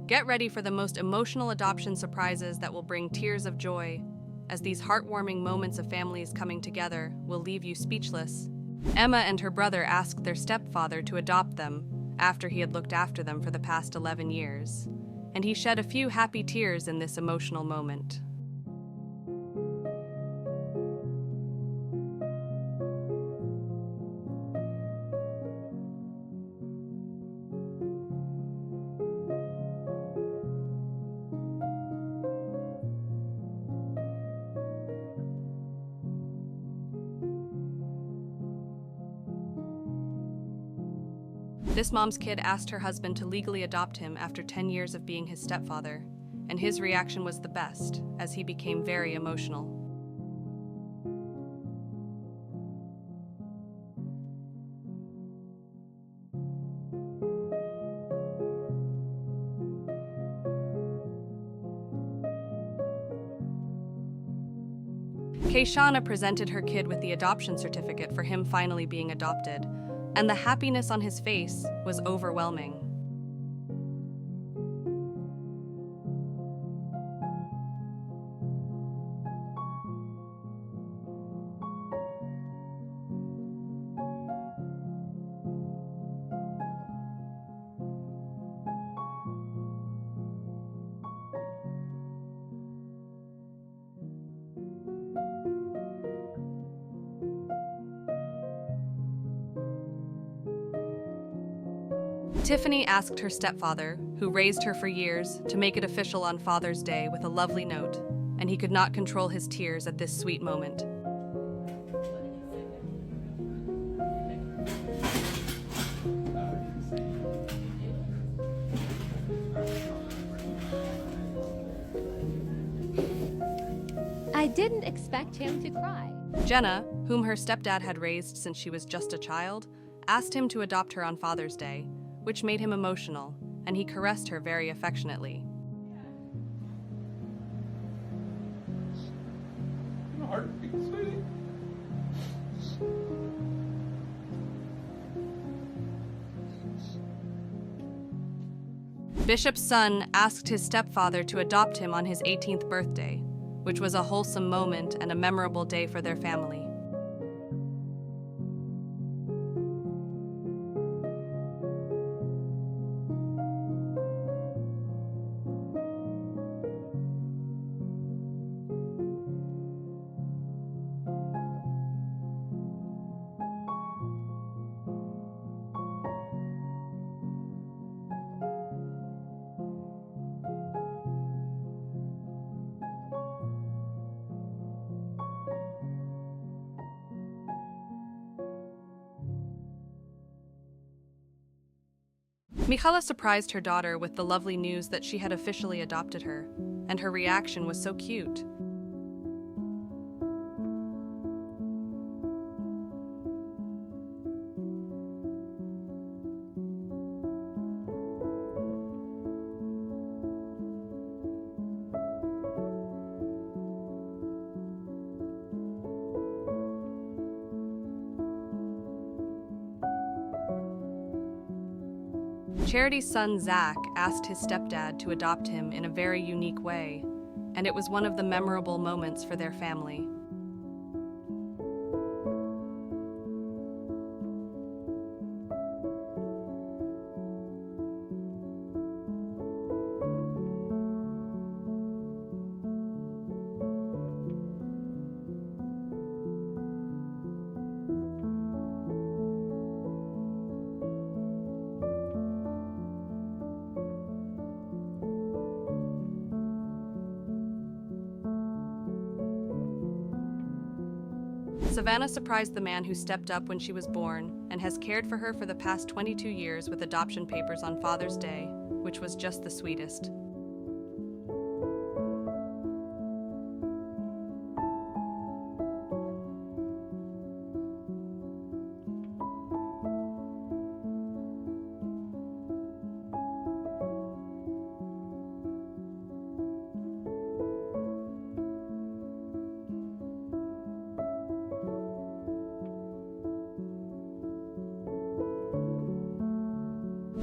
Get ready for the most emotional adoption surprises that will bring tears of joy, as these heartwarming moments of families coming together will leave you speechless. Emma and her brother asked their stepfather to adopt them after he had looked after them for the past 11 years, and he shed a few happy tears in this emotional moment. This mom's kid asked her husband to legally adopt him after 10 years of being his stepfather, and his reaction was the best, as he became very emotional. Kayshana presented her kid with the adoption certificate for him finally being adopted, and the happiness on his face was overwhelming. Tiffany asked her stepfather, who raised her for years, to make it official on Father's Day with a lovely note, and he could not control his tears at this sweet moment. I didn't expect him to cry. Jenna, whom her stepdad had raised since she was just a child, asked him to adopt her on Father's Day, which made him emotional, and he caressed her very affectionately. Heartbeat, sweetie. Bishop's son asked his stepfather to adopt him on his 18th birthday, which was a wholesome moment and a memorable day for their family. Michala surprised her daughter with the lovely news that she had officially adopted her, and her reaction was so cute. Charity's son, Zach, asked his stepdad to adopt him in a very unique way, and it was one of the memorable moments for their family. Savannah surprised the man who stepped up when she was born and has cared for her for the past 22 years with adoption papers on Father's Day, which was just the sweetest.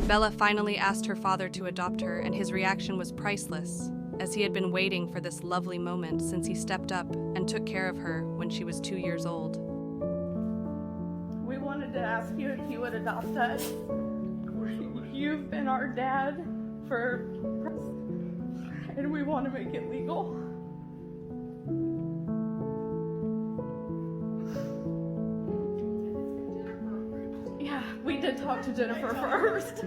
Bella finally asked her father to adopt her, and his reaction was priceless, as he had been waiting for this lovely moment since he stepped up and took care of her when she was 2 years old. We wanted to ask you if you would adopt us. You've been our dad and we want to make it legal. Yeah, we did talk to Jennifer first.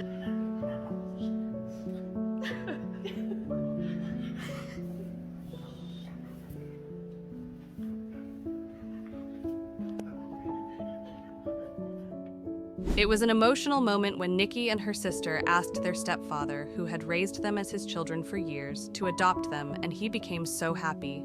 It was an emotional moment when Nikki and her sister asked their stepfather, who had raised them as his children for years, to adopt them, and he became so happy.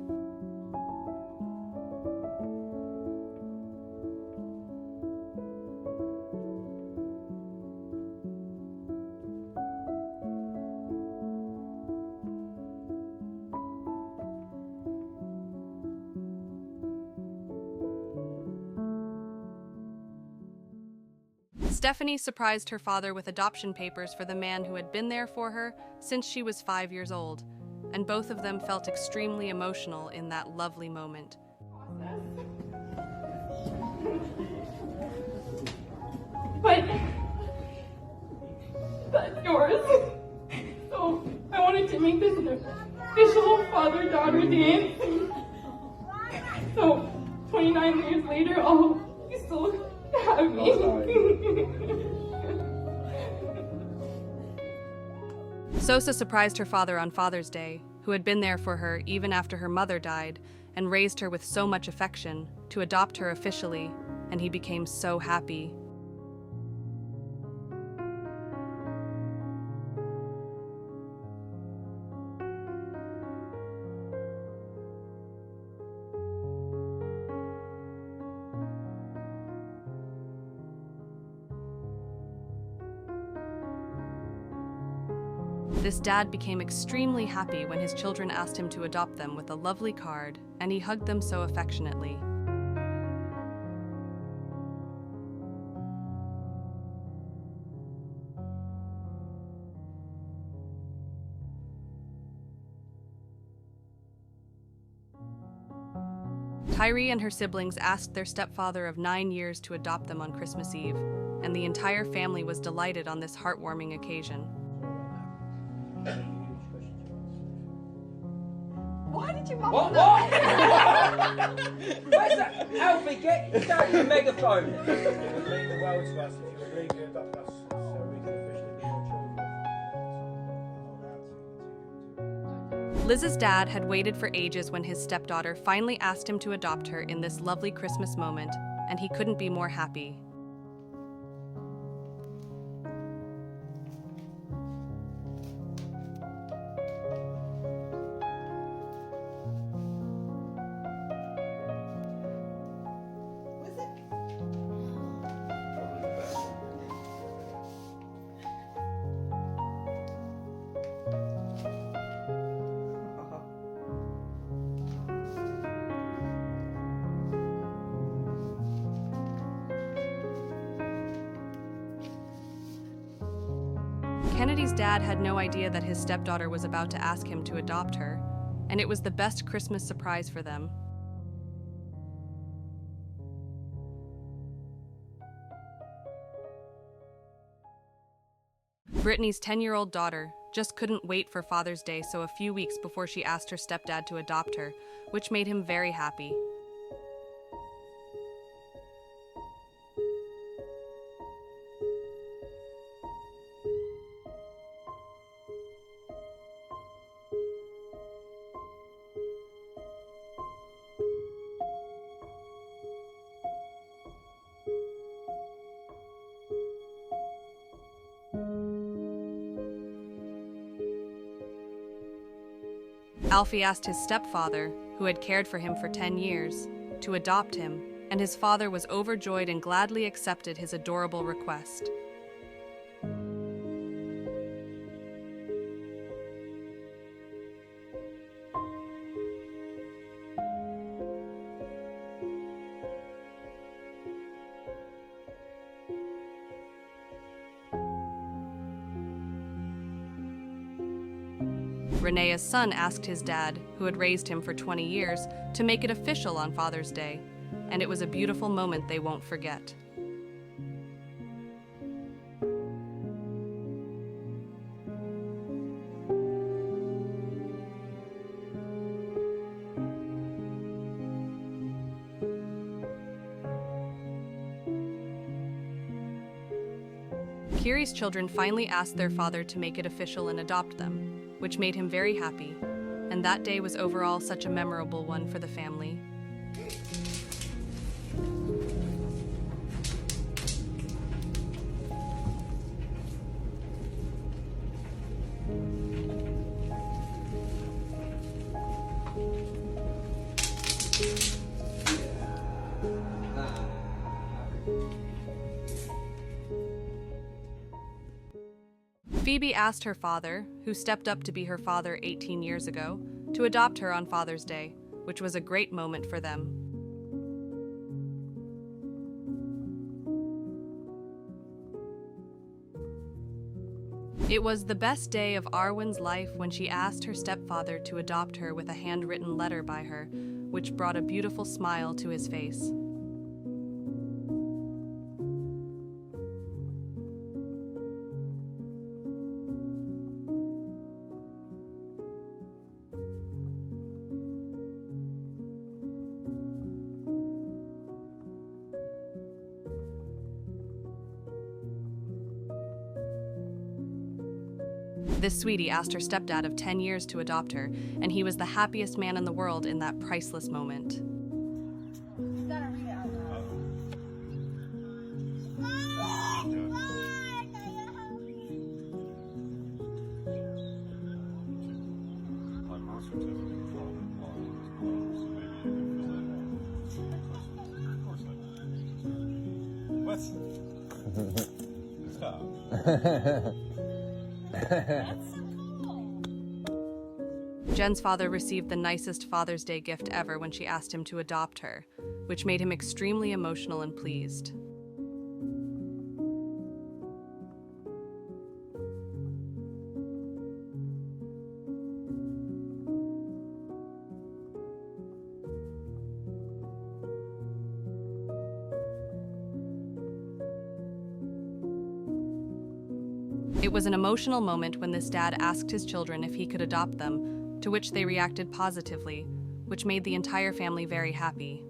Stephanie surprised her father with adoption papers for the man who had been there for her since she was 5 years old, and both of them felt extremely emotional in that lovely moment. But that's yours. So I wanted to make this an official father-daughter dance. So 29 years later, you still have me. Sosa surprised her father on Father's Day, who had been there for her even after her mother died, and raised her with so much affection, to adopt her officially, and he became so happy. This dad became extremely happy when his children asked him to adopt them with a lovely card, and he hugged them so affectionately. Tyree and her siblings asked their stepfather of 9 years to adopt them on Christmas Eve, and the entire family was delighted on this heartwarming occasion. Why did you What? Where's that? Alfie, get down your megaphone. It would mean the world to us if you would legally adopt us so we can officially be your children. Liz's dad had waited for ages when his stepdaughter finally asked him to adopt her in this lovely Christmas moment, and he couldn't be more happy. Kennedy's dad had no idea that his stepdaughter was about to ask him to adopt her, and it was the best Christmas surprise for them. Brittany's 10-year-old daughter just couldn't wait for Father's Day, so a few weeks before she asked her stepdad to adopt her, which made him very happy. Alfie asked his stepfather, who had cared for him for 10 years, to adopt him, and his father was overjoyed and gladly accepted his adorable request. Renea's son asked his dad, who had raised him for 20 years, to make it official on Father's Day, and it was a beautiful moment they won't forget. Kiri's children finally asked their father to make it official and adopt them, which made him very happy, and that day was overall such a memorable one for the family. Phoebe asked her father, who stepped up to be her father 18 years ago, to adopt her on Father's Day, which was a great moment for them. It was the best day of Arwen's life when she asked her stepfather to adopt her with a handwritten letter by her, which brought a beautiful smile to his face. This sweetie asked her stepdad of 10 years to adopt her, and he was the happiest man in the world in that priceless moment. What? Stop. Jen's father received the nicest Father's Day gift ever when she asked him to adopt her, which made him extremely emotional and pleased. It was an emotional moment when this dad asked his children if he could adopt them, to which they reacted positively, which made the entire family very happy.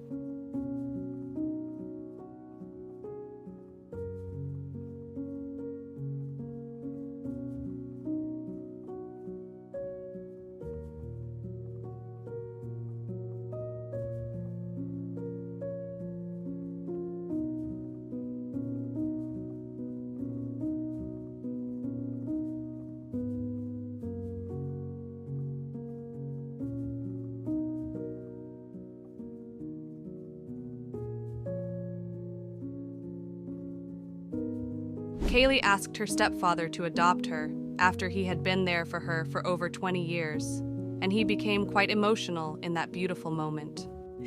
Kaylee asked her stepfather to adopt her after he had been there for her for over 20 years, and he became quite emotional in that beautiful moment. I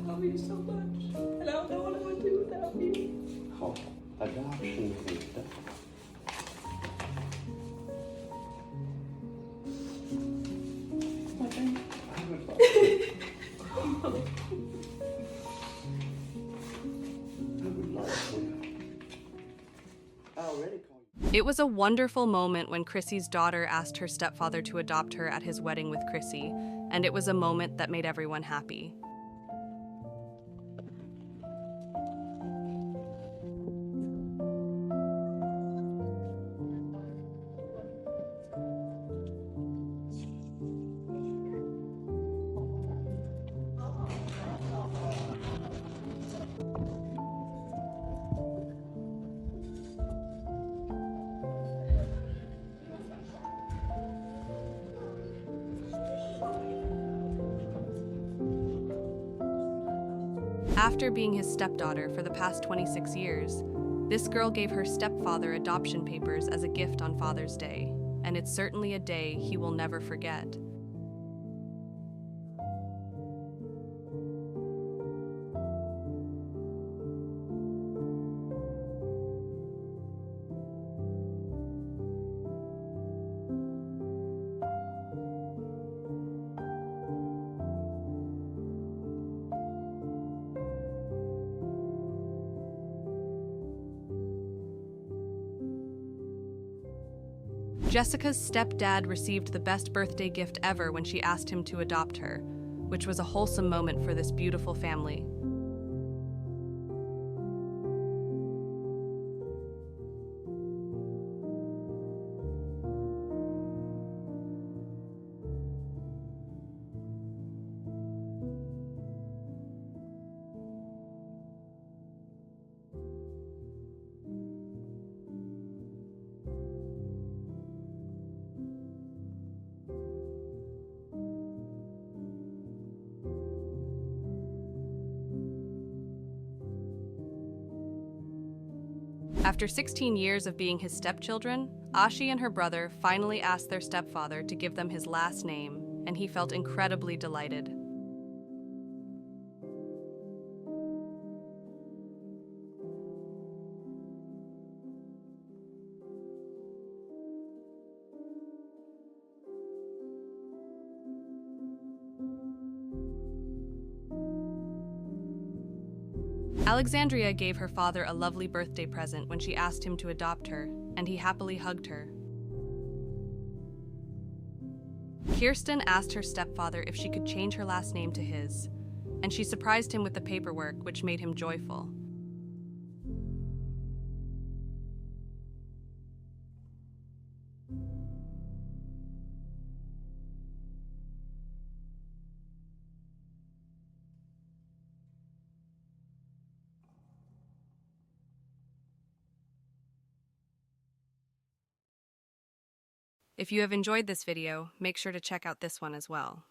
love you so much, and I don't know what I would do without you. Oh, adoption inte. It was a wonderful moment when Chrissy's daughter asked her stepfather to adopt her at his wedding with Chrissy, and it was a moment that made everyone happy. After being his stepdaughter for the past 26 years, this girl gave her stepfather adoption papers as a gift on Father's Day, and it's certainly a day he will never forget. Jessica's stepdad received the best birthday gift ever when she asked him to adopt her, which was a wholesome moment for this beautiful family. After 16 years of being his stepchildren, Ashi and her brother finally asked their stepfather to give them his last name, and he felt incredibly delighted. Alexandria gave her father a lovely birthday present when she asked him to adopt her, and he happily hugged her. Kirsten asked her stepfather if she could change her last name to his, and she surprised him with the paperwork, which made him joyful. If you have enjoyed this video, make sure to check out this one as well.